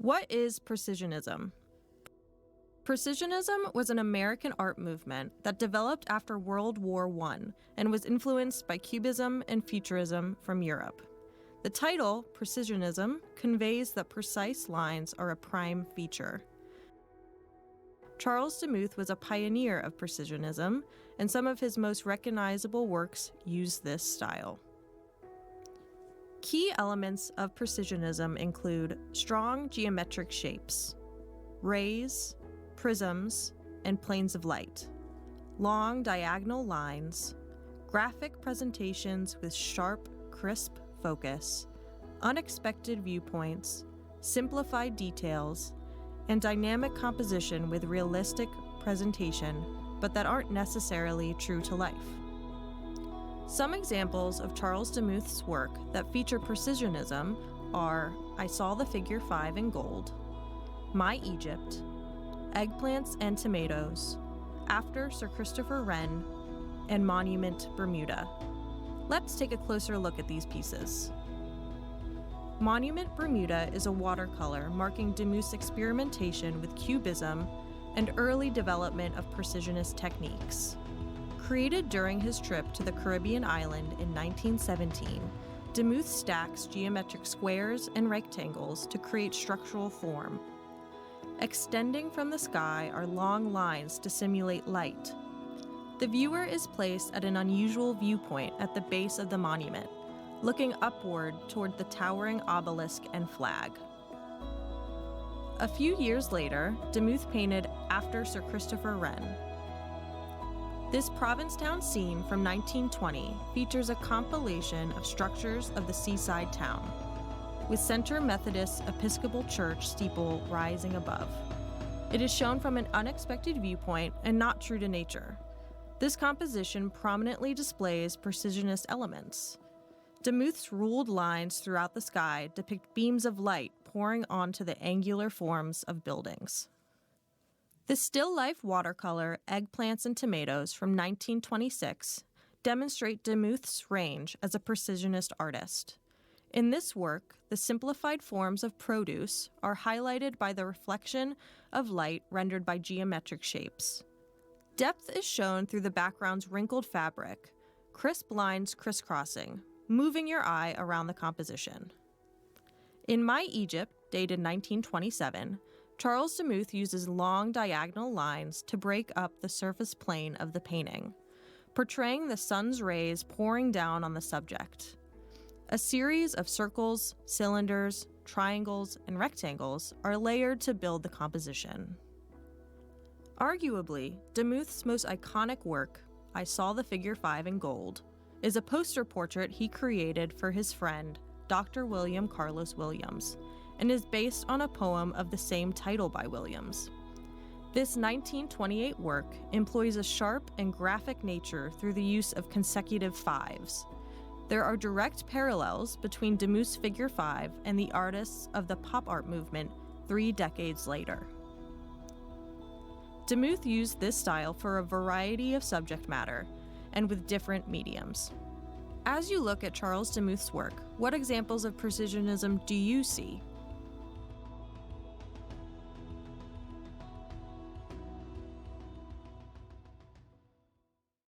What is Precisionism? Precisionism was an American art movement that developed after World War I and was influenced by Cubism and Futurism from Europe. The title, Precisionism, conveys that precise lines are a prime feature. Charles Demuth was a pioneer of Precisionism, and some of his most recognizable works use this style. Key elements of Precisionism include strong geometric shapes, rays, prisms, and planes of light, long diagonal lines, graphic presentations with sharp, crisp focus, unexpected viewpoints, simplified details, and dynamic composition with realistic presentation, but that aren't necessarily true to life. Some examples of Charles Demuth's work that feature Precisionism are I Saw the Figure 5 in Gold, My Egypt, Eggplants and Tomatoes, After Sir Christopher Wren, and Monument Bermuda. Let's take a closer look at these pieces. Monument Bermuda is a watercolor marking Demuth's experimentation with Cubism and early development of Precisionist techniques. Created during his trip to the Caribbean island in 1917, Demuth stacks geometric squares and rectangles to create structural form. Extending from the sky are long lines to simulate light. The viewer is placed at an unusual viewpoint at the base of the monument, looking upward toward the towering obelisk and flag. A few years later, Demuth painted After Sir Christopher Wren. This Provincetown scene from 1920 features a compilation of structures of the seaside town, with Center Methodist Episcopal Church steeple rising above. It is shown from an unexpected viewpoint and not true to nature. This composition prominently displays Precisionist elements. Demuth's ruled lines throughout the sky depict beams of light pouring onto the angular forms of buildings. The still life watercolor Eggplants and Tomatoes from 1926 demonstrate Demuth's range as a Precisionist artist. In this work, the simplified forms of produce are highlighted by the reflection of light rendered by geometric shapes. Depth is shown through the background's wrinkled fabric, crisp lines crisscrossing, moving your eye around the composition. In My Egypt, dated 1927, Charles Demuth uses long diagonal lines to break up the surface plane of the painting, portraying the sun's rays pouring down on the subject. A series of circles, cylinders, triangles, and rectangles are layered to build the composition. Arguably, Demuth's most iconic work, I Saw the Figure 5 in Gold, is a poster portrait he created for his friend, Dr. William Carlos Williams, and is based on a poem of the same title by Williams. This 1928 work employs a sharp and graphic nature through the use of consecutive fives. There are direct parallels between Demuth's Figure 5 and the artists of the pop art movement 3 decades later. Demuth used this style for a variety of subject matter and with different mediums. As you look at Charles Demuth's work, what examples of Precisionism do you see?